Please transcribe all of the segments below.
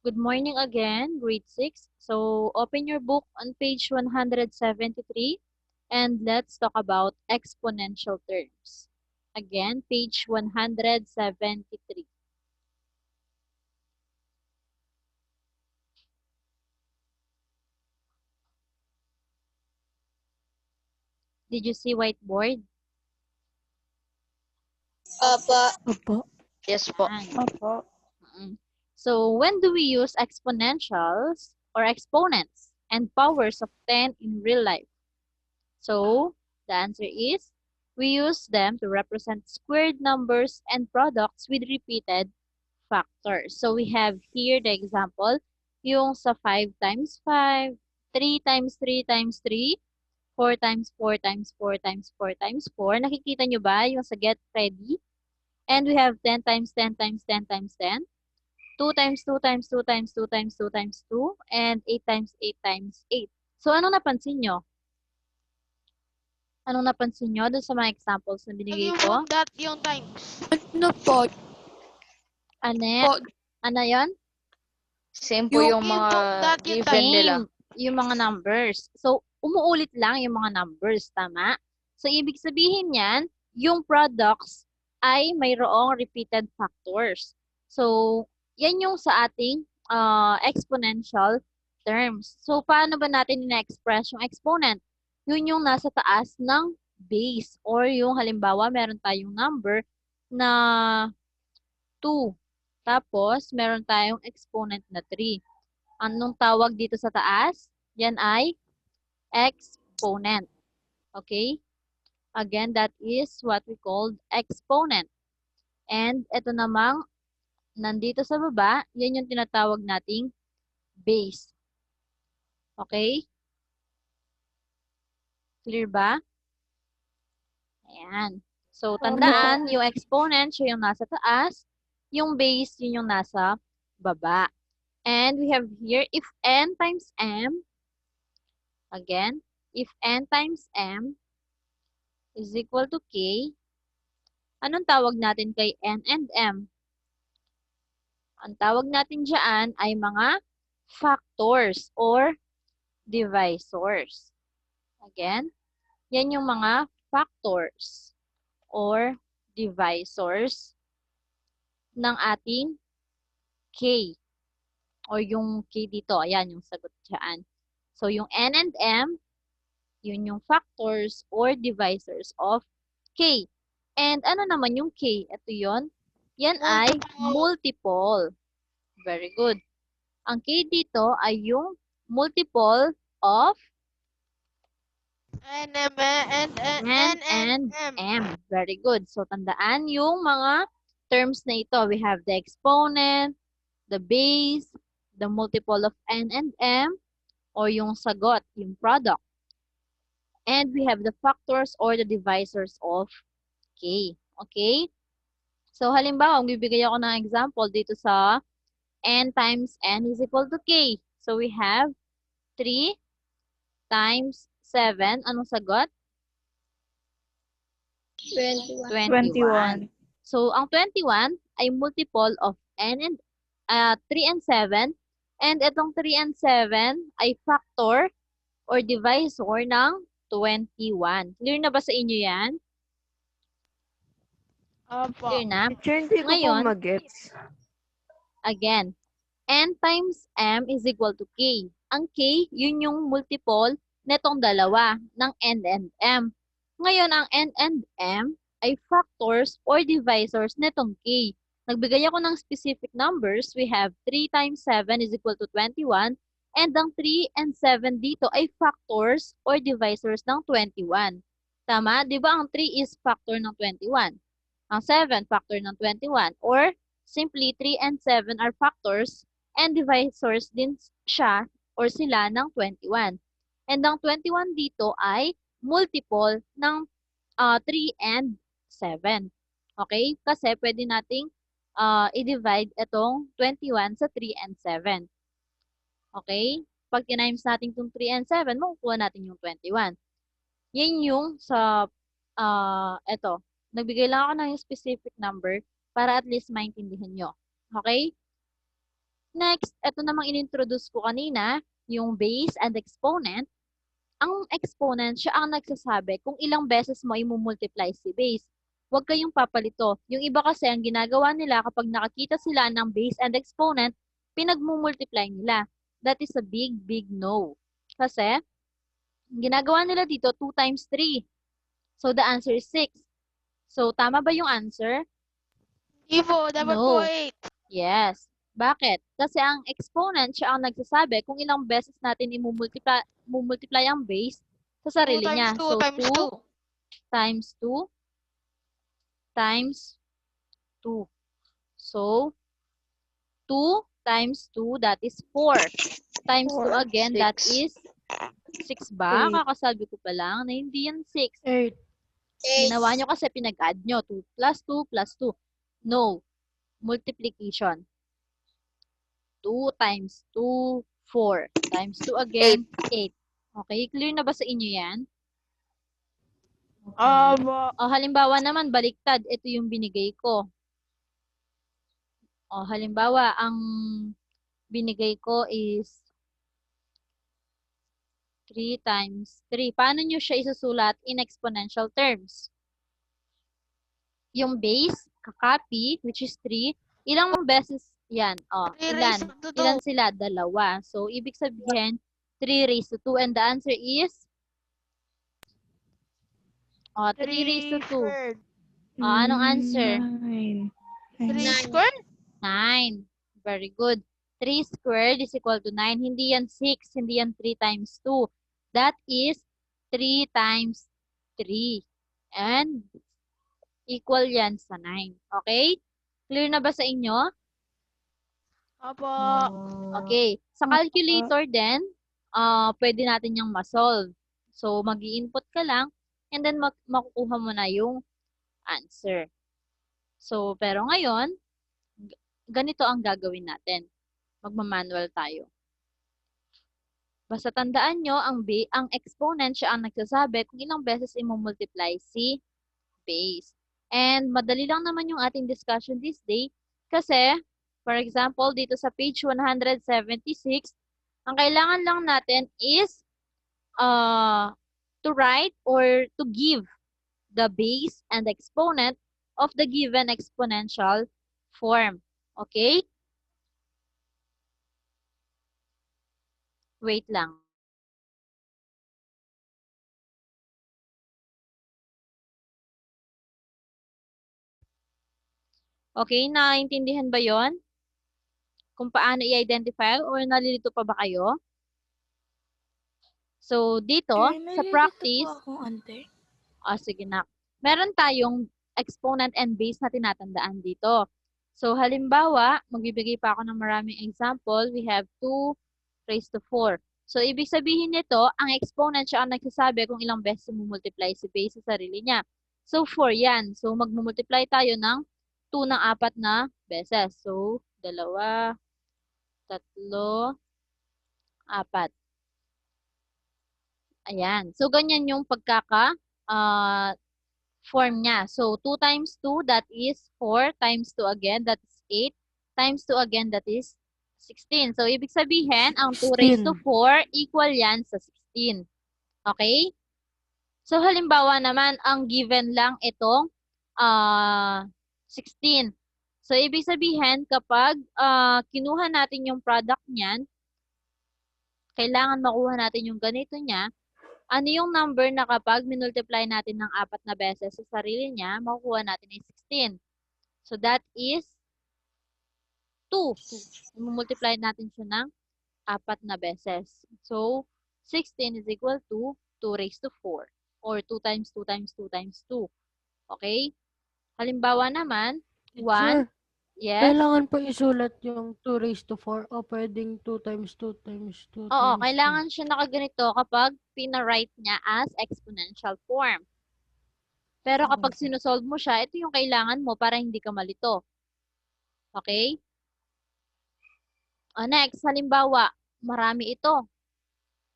Good morning again, grade 6. So, open your book on page 173 and let's talk about exponential terms. Again, page 173. Did you see whiteboard? Opo. Yes po. Yan. Opo. So, when do we use exponentials or exponents and powers of 10 in real life? So, the answer is, we use them to represent squared numbers and products with repeated factors. So, we have here the example, yung sa 5 times 5, 3 times 3 times 3, 4 times 4 times 4 times 4 times 4. Nakikita nyo ba yung sa get ready? And we have 10 times 10 times 10 times 10. 2 times 2 times 2 times 2 times 2 times 2, and 8 times 8 times 8. So, anong napansin nyo? Anong napansin nyo doon sa mga examples na binigay ko? Yung times. Ano po? Ano, ano yun? Same po yung mga given nila. Same, yung mga numbers. So, umuulit lang yung mga numbers, tama? So, ibig sabihin yan, yung products ay mayroong repeated factors. So, yan yung sa ating exponential terms. So, paano ba natin ina-express yung exponent? Yun yung nasa taas ng base. Or yung halimbawa, meron tayong number na 2. Tapos, meron tayong exponent na 3. Anong tawag dito sa taas? Yan ay exponent. Okay? Again, that is what we called exponent. And ito namang nandito sa baba, yan yung tinatawag nating base. Okay? Clear ba? Ayan. So, tandaan, yung exponent, siya yung nasa taas. Yung base, yun yung nasa baba. And we have here, if n times m, again, if n times m is equal to k, anong tawag natin kay n and m? Ang tawag natin dyan ay mga factors or divisors. Again, yan yung mga factors or divisors ng ating k. Or yung k dito, ayan yung sagot dyan. So, yung n and m, yun yung factors or divisors of k. And ano naman yung k? Ito yun. Yan ay multiple. Very good. Ang k dito ay yung multiple of N, and m. Very good. So, tandaan yung mga terms na ito. We have the exponent, the base, the multiple of n and m, or yung sagot, yung product. And we have the factors or the divisors of k. Okay? So, halimbawa, bibigay ako ng example dito sa n times n is equal to k. So, we have 3 times 7. Anong sagot? 21. So, ang 21 ay multiple of n and 3 and 7. And itong 3 and 7 ay factor or divisor ng 21. Clear na ba sa inyo yan? Opo. Clear na? Teacher, hindi ko po Ngayon, magets. again, n times m is equal to k. Ang k, yun yung multiple netong dalawa ng n and m. Ngayon, ang n and m ay factors or divisors netong k. Nagbigay ako ng specific numbers. We have 3 times 7 is equal to 21. And ang 3 and 7 dito ay factors or divisors ng 21. Tama? Di ba ang 3 is factor ng 21? Ang 7, factor ng 21. Or, simply, 3 and 7 are factors and divisors din siya or sila ng 21. And ang 21 dito ay multiple ng 3 and 7. Okay? Kasi pwede nating i-divide itong 21 sa 3 and 7. Okay? Pag tinimes natin itong 3 and 7, makukuha natin yung 21. Yan yung sa, eto. Nagbigay lang ako ng specific number para at least maintindihan nyo. Okay? Next, ito namang inintroduce ko kanina, yung base and exponent. Ang exponent, siya ang nagsasabi kung ilang beses mo imumultiply si base. Huwag kayong papalito. Yung iba kasi, ang ginagawa nila kapag nakakita sila ng base and exponent, pinagmumultiply nila. That is a big, big no. Kasi, ginagawa nila dito 2 times 3. So, the answer is 6. So, tama ba yung answer? Hindi po, dapat No. po 8. Yes. Bakit? Kasi ang exponent, siya ang nagsasabi kung ilang beses natin imumultiply ang base sa 2 sarili niya. times 2 So, times 2. 2 times 2 times 2. So, 2 times 2, that is 4. Times 2 4, again, that 6. is 6 ba? 8. Kakasabi ko pa lang na hindi yan 6. 8. Ginawa nyo kasi pinag-add nyo. 2 plus 2 plus 2. No. Multiplication. 2 times 2, 4. Times 2 again, 8. Okay, clear na ba sa inyo yan? Opo. O, halimbawa naman, baliktad. Ito yung binigay ko. O, halimbawa, ang binigay ko is 3 times 3. Paano nyo siya isusulat in exponential terms? Yung base, kakopy, which is 3. Ilang beses yan? O, 3 ilan? raised to 2. Ilan sila? Dalawa. So, ibig sabihin, 3 raised to 2. And the answer is? O, 3 raised to 2. squared. O, anong answer? 9. 3 squared? 9. Very good. 3 squared is equal to 9. Hindi yan 6. Hindi yan 3 times 2. That is 3 times 3. And equal yan sa 9. Okay? Clear na ba sa inyo? Opo. Okay. Sa calculator din, pwede natin yung ma-solve. So, mag-i-input ka lang and then makukuha mo na yung answer. So, pero ngayon, ganito ang gagawin natin. Magmamanual tayo. Basta tandaan nyo, ang exponent siya ang nagsasabi kung ilang beses imumultiply si base. And madali lang naman yung ating discussion this day kasi, for example, dito sa page 176, ang kailangan lang natin is to write or to give the base and exponent of the given exponential form. Okay? Wait lang. Okay, naintindihan ba yon? Kung paano i-identify or nalilito pa ba kayo? So, dito, sa practice, sige na. Meron tayong exponent and base na tinatandaan dito. So, halimbawa, magbibigay pa ako ng maraming example. We have 2 raised to 4. So, ibig sabihin nito, ang exponent siya ang nagsasabi kung ilang beses multiply si base sa sarili niya. So, 4 yan. So, magmumultiply tayo ng 2 ng 4 na beses. So, 2, 3, 4. Ayan. So, ganyan yung form niya. So, 2 times 2, that is 4. Times 2 again, that is 8. Times 2 again, that is 16. So, ibig sabihin, ang 2 raised to 4, equal yan sa 16. Okay? So, halimbawa naman, ang given lang itong 16. So, ibig sabihin, kapag kinuha natin yung product niyan, kailangan makuha natin yung ganito niya, ano yung number na kapag minultiply natin ng 4 na beses sa sarili niya, makukuha natin ay 16. So, that is 2. Multiply natin siya ng 4 na beses. So, 16 is equal to 2 raised to 4. Or 2 times 2 times 2 times 2. Okay? Halimbawa naman, 1. Yes? Kailangan pa isulat yung 2 raised to 4 o pwedeng 2 times 2 times 2 Oo, times kailangan siya nakaganito kapag pina-write niya as exponential form. Pero kapag sinusolve mo siya, ito yung kailangan mo para hindi ka malito. Okay? Next, halimbawa, marami ito.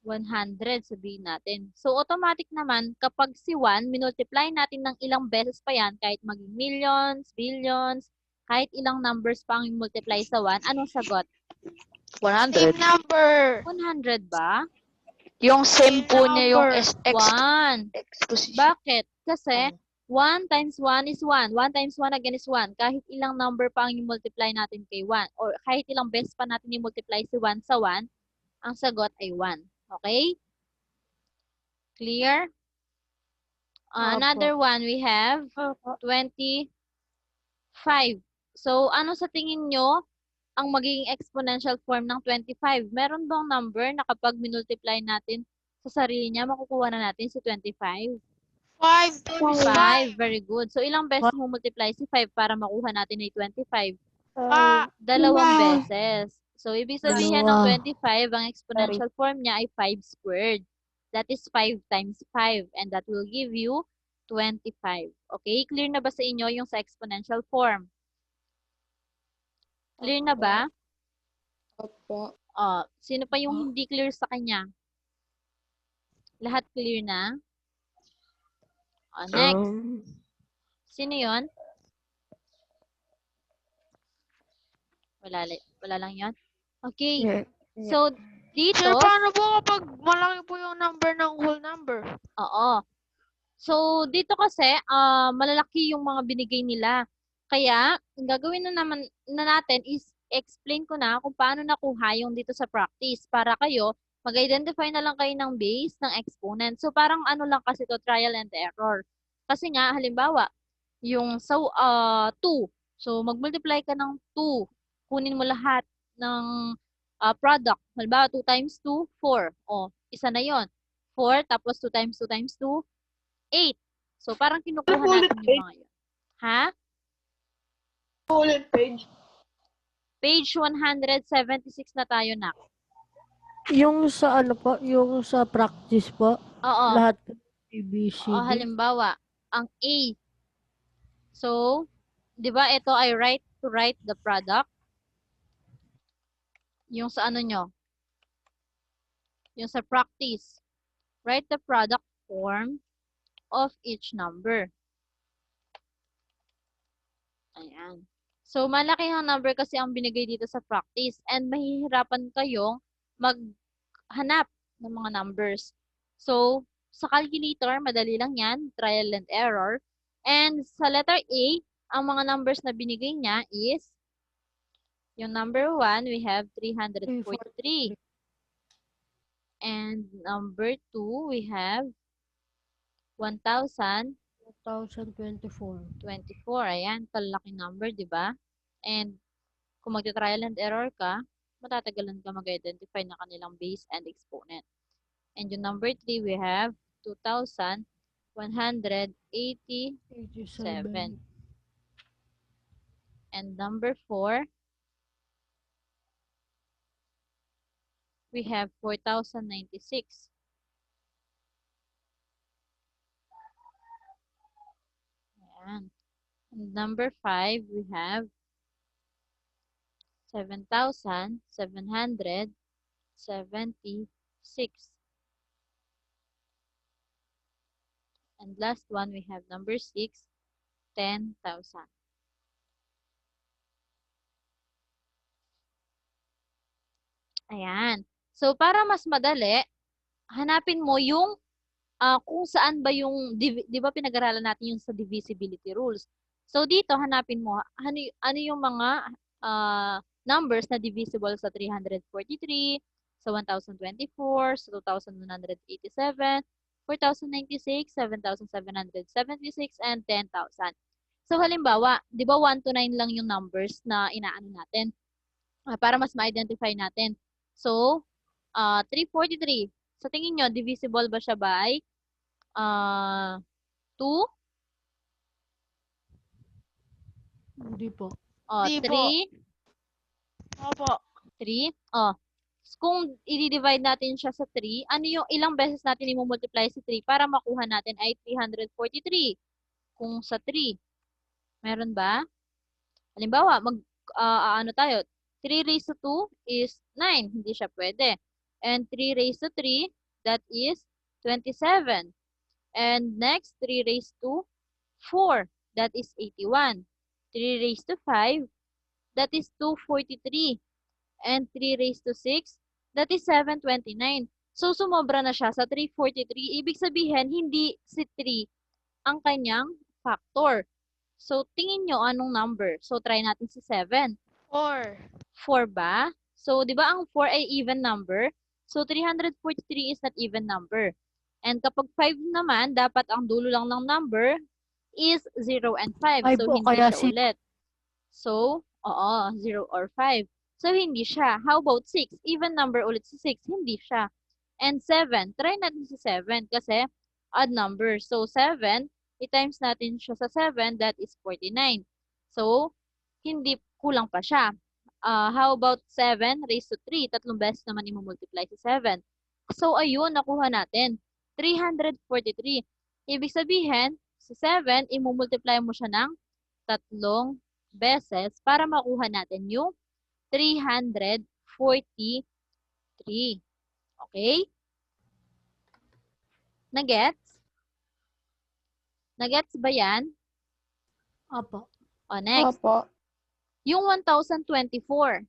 100, sabihin natin. So, automatic naman, kapag si 1, minultiply natin ng ilang beses pa yan, kahit maging millions, billions, kahit ilang numbers pa ang multiply sa 1, anong sagot? Same 100. number. 100 ba? Yung same Same po niya yung number. exposition. Bakit? Kasi 1 times 1 is 1. 1 times 1 again is 1. Kahit ilang number pa ang i-multiply natin kay 1 or kahit ilang beses pa natin i-multiply si 1 sa 1, ang sagot ay 1. Okay? Clear? Another one, we have 25. So, ano sa tingin nyo ang magiging exponential form ng 25? Meron bang number na kapag minultiply natin sa sarili niya, makukuha na natin si 25? 5 times 5. 5. Very good. So, ilang beses mo multiply si 5 para makuha natin ay 25? Dalawang beses. So, ibig sabihin ng Dalawa. 25, ang exponential form niya ay 5 squared. That is 5 times 5. And that will give you 25. Okay? Clear na ba sa inyo yung sa exponential form? Clear na ba? Opo. Sino pa yung hindi clear sa kanya? Lahat clear na? Next. Sino yon? Wala lang yon? Okay. So, dito, Sir, paano po kapag malaki po yung number ng whole number? oo. So, dito kasi, malalaki yung mga binigay nila. Kaya, ang gagawin na naman na natin is explain ko na kung paano nakuha yung dito sa practice para kayo mag-identify na lang kayo ng base ng exponent. So, parang ano lang kasi to trial and error. Kasi nga, halimbawa, yung sa 2. So, mag-multiply ka ng 2. Kunin mo lahat ng product. Halimbawa, 2 times 2, 4. O, isa na yon. 4, tapos 2 times 2 times 2, 8. So, parang kinukuha natin yung mga yun. Ha? Ulit page. Page 176 na tayo na. Yung sa ano po, yung sa practice po, Oo. lahat ABC. Halimbawa, ang A. So, di ba ito ay right to write the product? Yung sa ano nyo? Yung sa practice. Write the product form of each number. Ayan. So, malaki ang number kasi ang binigay dito sa practice and mahihirapan kayong maghanap ng mga numbers. So, sa calculator, madali lang yan, trial and error. And sa letter A, ang mga numbers na binigay niya is, yung number 1, we have 343. And number 2, we have 1,024. 2024. Ayan, kalaking number, di ba? And kung magta-trial and error ka, matatagalan ka mag-identify ng kanilang base and exponent. And yung number 3, we have 2,187. 87. And number 4, we have 4,096. Ayan. And number 5, we have 7,776. And last one, we have number 6, 10,000. Ayan. So, para mas madali, hanapin mo yung kung saan ba yung, di ba pinag-aralan natin yung sa divisibility rules. So, dito, hanapin mo, ano yung mga numbers na divisible sa 343, sa 1,024, sa 2,187, 4,096, 7,776, and 10,000. So, halimbawa, di ba 1 to 9 lang yung numbers na inaano natin para mas ma-identify natin. So, 343. Sa tingin nyo, divisible ba siya by 2? Hindi po. Hindi po. 3? Opo. 3? Kung i-divide natin siya sa 3, ano yung ilang beses natin i-multiply sa 3 para makuha natin ay 343? Kung sa 3, meron ba? Halimbawa, ano tayo? 3 raised to 2 is 9. Hindi siya pwede. And 3 raised to 3, that is 27. And next, 3 raised to 4, that is 81. 3 raised to 5, that is 243. and 3 raised to 6, that is 729. So, sumobra na siya sa 343. Ibig sabihin, hindi si 3 ang kanyang factor. So, tingin nyo anong number? So, try natin si 7. 4. 4 ba? So, di ba ang 4 ay even number? So, 343 is not even number. And kapag 5 naman, dapat ang dulo lang ng number is 0 and 5. Ay So, po, hindi kaya siya ulit. So, 0 or 5. So, hindi siya. How about 6? Even number ulit si 6. Hindi siya. And 7. Try natin si 7 kasi odd number. So, 7, i-times natin siya sa 7, that is 49. So, hindi kulang pa siya. How about 7 raised to 3? Tatlong beses naman i-multiply si 7. So, ayun, nakuha natin. 343. Ibig sabihin, si 7, i-multiply mo siya ng tatlong beses para makuha natin yung 343. Okay? Nagets? Nagets ba yan? Opo. O, next. Opo. Yung 1024.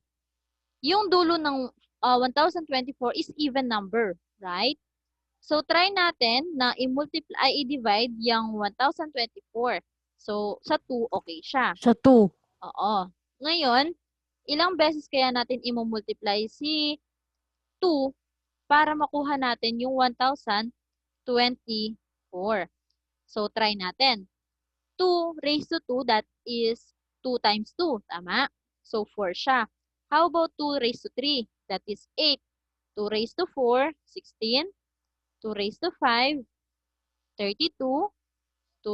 Yung dulo ng 1024 is even number, right? So, try natin na i-divide yung 1024. So, sa 2, okay siya. Sa 2. Oo. Ngayon, ilang beses kaya natin i-multiply si 2 para makuha natin yung 1024. So, try natin. 2 raised to 2, that is 2 times 2. Tama? So, 4 siya. How about 2 raised to 3? That is 8. 2 raised to 4, 16. 2 raised to 5, 32. 2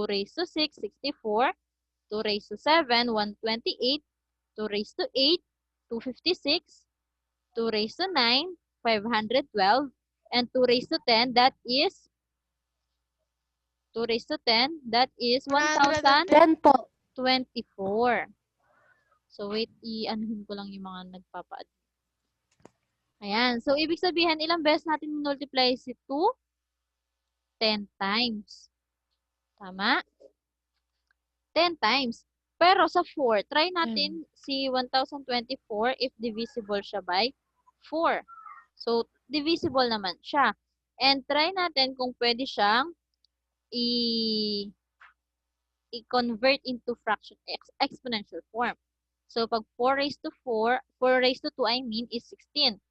raised to 6, 64. 2 raised to 7, 128. 2 raised to 8, 256. 2 raised to 9, 512. And 2 raised to 10, that is 2 raised to 10, that is 10 po. 1,024. So, wait, i-anuhin ko lang yung mga nagpapa-add. Ayan. So, ibig sabihin, ilang beses natin multiply si 2? 10 times. Tama? 10 times. Pero sa 4, try natin si 1024 if divisible siya by 4. So, divisible naman siya. And try natin kung pwede siyang i-convert into fraction exponential form. So, pag 4 raised to 4 raised to 2, I mean, is 16.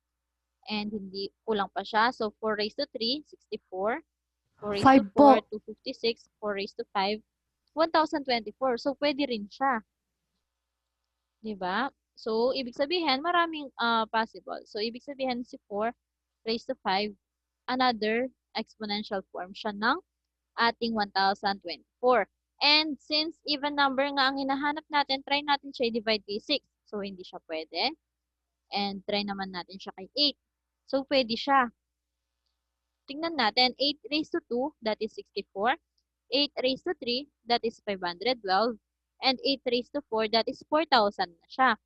And hindi kulang pa siya. So, 4 raised to 3, 64. 4 raised to 5 po. 4, 256. 4 raised to 5, 1,024. So, pwede rin siya. Diba? So, ibig sabihin, maraming possible. So, ibig sabihin, si 4 raised to 5, another exponential form siya ng ating 1,024. And since even number nga ang hinahanap natin, try natin siya i-divide kay 6. So, hindi siya pwede. And try naman natin siya kay 8. So, pwede siya. Tingnan natin, 8 raised to 2, that is 64. 8 raised to 3, that is 512. And 8 raised to 4, that is 4,000 na siya.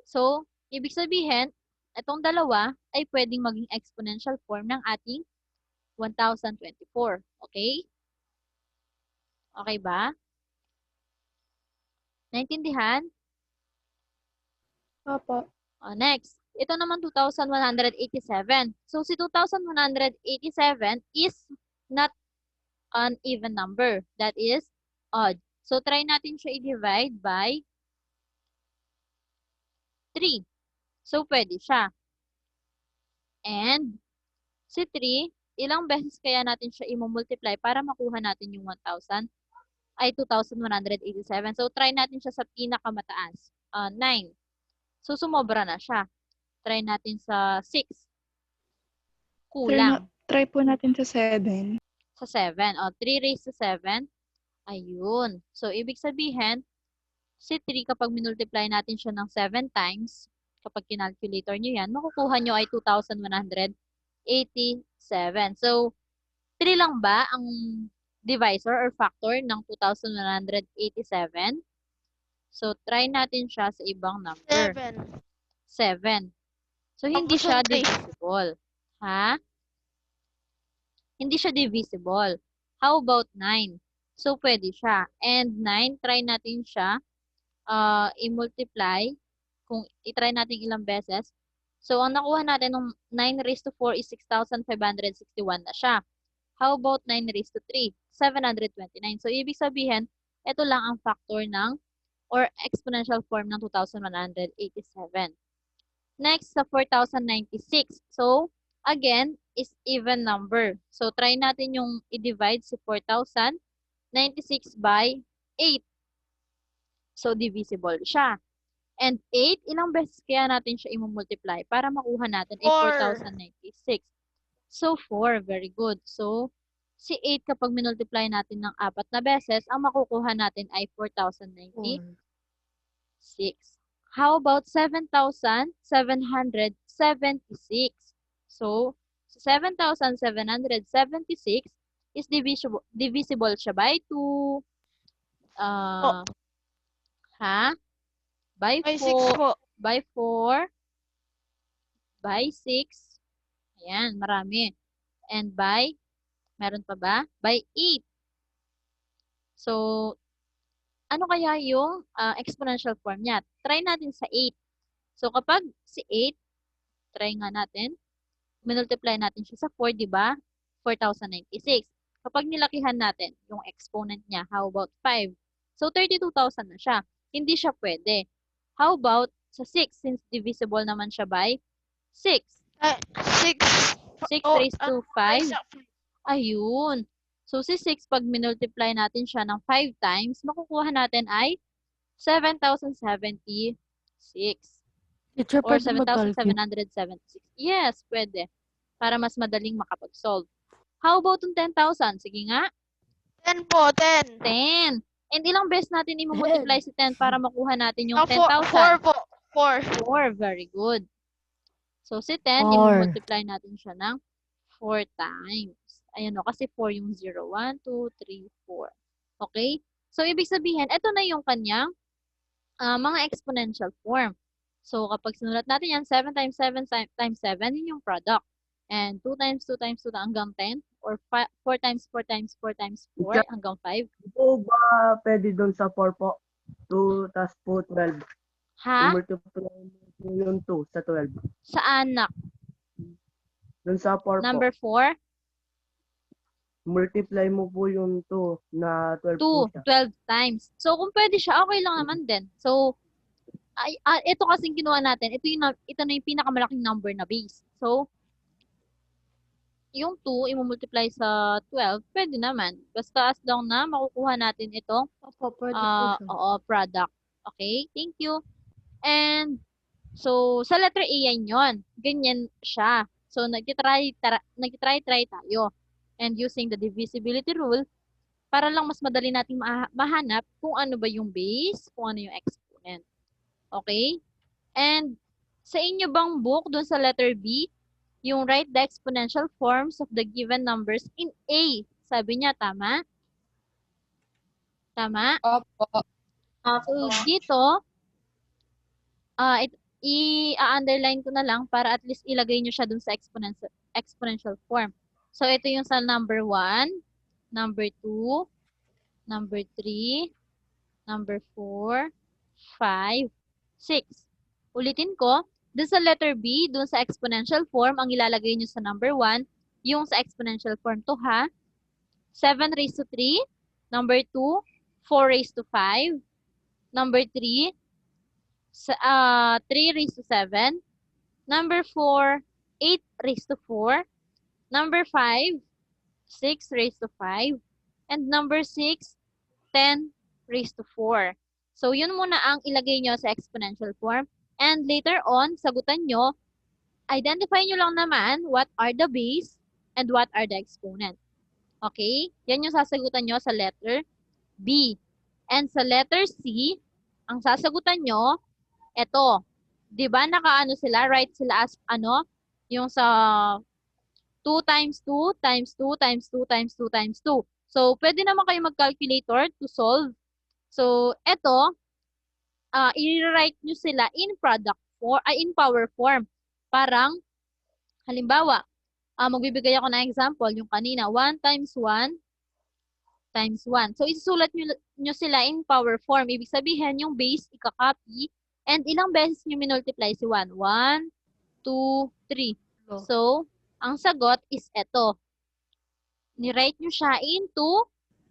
So, ibig sabihin, itong dalawa ay pwedeng maging exponential form ng ating 1,024. Okay? Okay ba? Naintindihan? Opo. Next. Ito naman 2,187. So, si 2,187 is not an even number. That is odd. So, try natin siya i-divide by 3. So, pwede siya. And, si 3, ilang beses kaya natin siya i-multiply para makuha natin yung 2,187. So, try natin siya sa pinakamataas. 9. So, sumobra na siya. Try natin sa 6. Kulang. Try po natin sa 7. Sa 7. 3 raised to 7. Ayun. So, ibig sabihin, si 3 kapag minultiply natin siya ng 7 times, kapag kinalculator nyo yan, makukuha nyo ay 2,187. So, 3 lang ba ang divisor or factor ng 2,187? So, try natin siya sa ibang number. 7. So, hindi siya divisible. Ha? Hindi siya divisible. How about 9? So, pwede siya. And 9, try natin siya i-multiply. Kung i-try natin ilang beses. So, ang nakuha natin ng 9 raised to 4 is 6,561 na siya. How about 9 raised to 3? 729. So, ibig sabihin, ito lang ang factor ng or exponential form ng 2,187. Next, sa 4,096. So, again, is even number. So, try natin yung i-divide si 4,096 by 8. So, divisible siya. And 8, ilang beses kaya natin siya i-multiply para makuha natin ay 4,096. So, 4. Very good. So, si 8 kapag minultiply natin ng 4 na beses, ang makukuha natin ay 4,096. How about 7,776? So, 7,776 is divisible siya by 2. By By 6 4. po. By 4. By 6. Ayan, marami. And by, meron pa ba? By 8. So, ano kaya yung exponential form niya? Try natin sa 8. So, kapag si 8, try nga natin, minultiply natin siya sa 4, di ba? 4,096. Kapag nilakihan natin yung exponent niya, how about 5? So, 32,000 na siya. Hindi siya pwede. How about sa 6, since divisible naman siya by 6? 6. 6 raised to 5. Ayun. So, si 6, pag minultiply natin siya ng 5 times, makukuha natin ay 7,076. Teacher, Or pwede mag-calculate. 7,776. Yes, pwede. Para mas madaling makapag-solve. How about yung 10,000? Sige nga. 10 po, 10. 10. And ilang beses natin i-multiply si 10 para makuha natin yung 4 10,000? po. 4. 4. Very good. So, si 10, 4. i-multiply natin siya ng 4 times. Ayan o, kasi 4 yung 0. 1, 2, 3, 4. Okay? So, ibig sabihin, ito na yung kanyang mga exponential form. So, kapag sinulat natin yan, 7 times 7 times 7, yun yung product. And 2 times 2 times 2 hanggang 10. Or 4 times 4 times 4 times 4 hanggang 5. Po ba pwede doon sa 4 po? 2 tas po 12. Ha? I-multiply mo yung 2 sa 12. Saan na? Doon sa 4 po. Number 4? Multiply mo po yung 2 na 12 po 2, siya. 12 times. So, kung pwede siya, okay lang naman din. So, ito kasing kinuha natin. Ito na yung pinakamalaking number na base. So, yung 2, i-multiply sa 12, pwede naman. Basta as long na makukuha natin itong Opo, pwede po siya. product. Okay? Thank you. And, so, sa letter A yan yun. Ganyan siya. So, nagtitry tayo. And using the divisibility rule, para lang mas madali nating mahanap kung ano ba yung base, kung ano yung exponent. Okay? And, sa inyo bang book, dun sa letter B, yung write the exponential forms of the given numbers in A. Sabi niya, tama? Tama? Opo. So, dito, i-underline ko na lang para at least ilagay nyo siya dun sa exponential form. So, ito yung sa number 1, number 2, number 3, number 4, 5, 6. Ulitin ko, dun sa letter B, dun sa exponential form, ang ilalagay nyo sa number 1, yung sa exponential form to ha. 7 raised to 3, number 2, 4 raised to 5, number 3, 3 raised to 7, number 4, 8 raised to 4, number 5, 6 raised to 5, and number 6, 10 raised to 4. So, yun muna ang ilagay nyo sa exponential form. And later on, sagutan nyo, identify nyo lang naman what are the base and what are the exponent. Okay? Yan yung sasagutan nyo sa letter B. And sa letter C, ang sasagutan nyo, eto. Diba nakaano sila, write sila as ano, yung sa 2 times 2 times 2 times 2 times 2 times 2. So, pwede naman kayo mag-calculator to solve. So, eto, i-write nyo sila in in power form. Parang, halimbawa, magbibigay ako ng example, yung kanina, 1 times 1 times 1. So, isusulat nyo sila in power form. Ibig sabihin, yung base, ika-copy, and ilang beses nyo minultiply si 1? 1, 2, 3. Lo. So, ang sagot is ito. Ni-write nyo siya into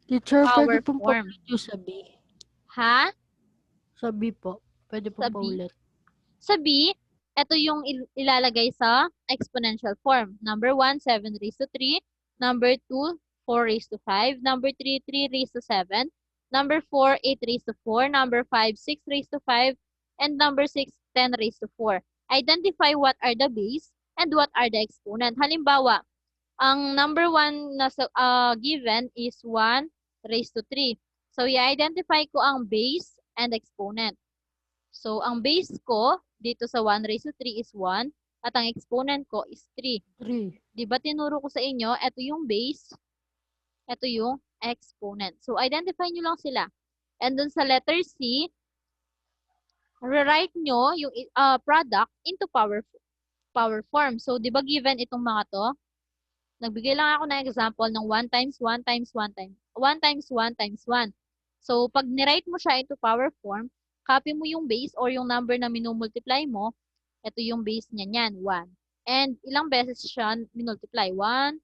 Teacher, power pwede pong form. paulit yung sa B. Ha? Sa B po. Pwede Sa pong B? paulit. Sa B, ito yung ilalagay sa exponential form. Number 1, 7 raised to 3. Number 2, 4 raised to 5. Number 3, 3 raised to 7. Number 4, 8 raised to 4. Number 5, 6 raised to 5. And number 6, 10 raised to 4. Identify what are the base and what are the exponent. Halimbawa, ang number 1 na given is 1 raised to 3. So, i-identify ko ang base and exponent. So, ang base ko dito sa 1 raised to 3 is 1 at ang exponent ko is 3. 3. Di ba tinuro ko sa inyo, ito yung base, ito yung exponent. So, identify nyo lang sila. And dun sa letter C, rewrite nyo yung product into power form. So, di ba given itong mga to? Nagbigay lang ako ng example ng 1 times 1 times 1 times 1 times 1 times 1. So, pag nirite mo siya into power form, copy mo yung base or yung number na minumultiply mo, ito yung base niya niyan, 1. And ilang beses siya minultiply? 1,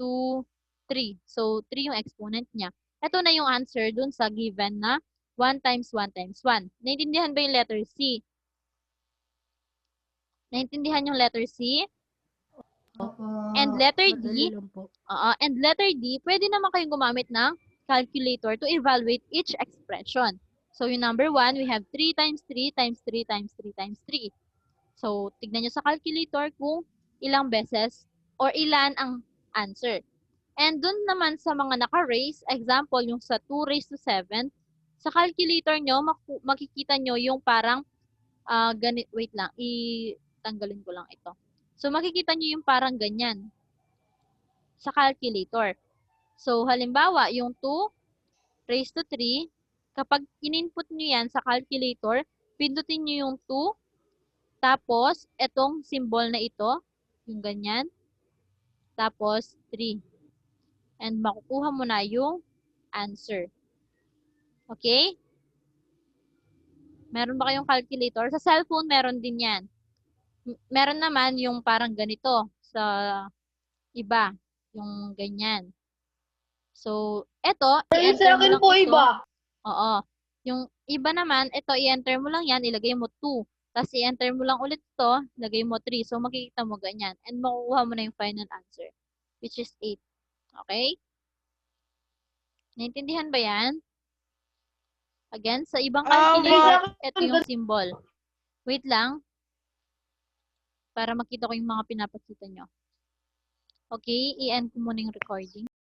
2, 3. So, 3 yung exponent niya. Ito na yung answer dun sa given na 1 times 1 times 1. Naintindihan ba yung letter C? Naintindihan yung letter C? And letter Madali D, lang po. and letter D, pwede naman kayong gumamit ng calculator to evaluate each expression. So, yung number 1, we have 3 times 3 times 3 times 3 times 3. So, tignan nyo sa calculator kung ilang beses or ilan ang answer. And dun naman sa mga naka-raise, example, yung sa 2 raised to 7, sa calculator nyo, makikita nyo yung parang, wait lang, tanggalin ko lang ito. So, makikita nyo yung parang ganyan sa calculator. So, halimbawa, yung 2 raised to 3, kapag in-input nyo yan sa calculator, pindutin nyo yung 2, tapos, etong symbol na ito, yung ganyan, tapos 3. And makukuha mo na yung answer. Okay? Meron ba kayong calculator? Sa cellphone, meron din yan. Meron naman yung parang ganito sa iba, yung ganyan. So, eto, i-enter mo lang ito. Oo. Yung iba naman, ito, i-enter mo lang yan, ilagay mo 2. Tapos i-enter mo lang ulit ito, lagay mo 3. So, makikita mo ganyan. And makukuha mo na yung final answer, which is 8. Okay? Naintindihan ba yan? Again, sa ibang calculator, ito yung symbol. Wait lang. Para makita ko yung mga pinapakita nyo. Okay, i-end ko muna yung recording.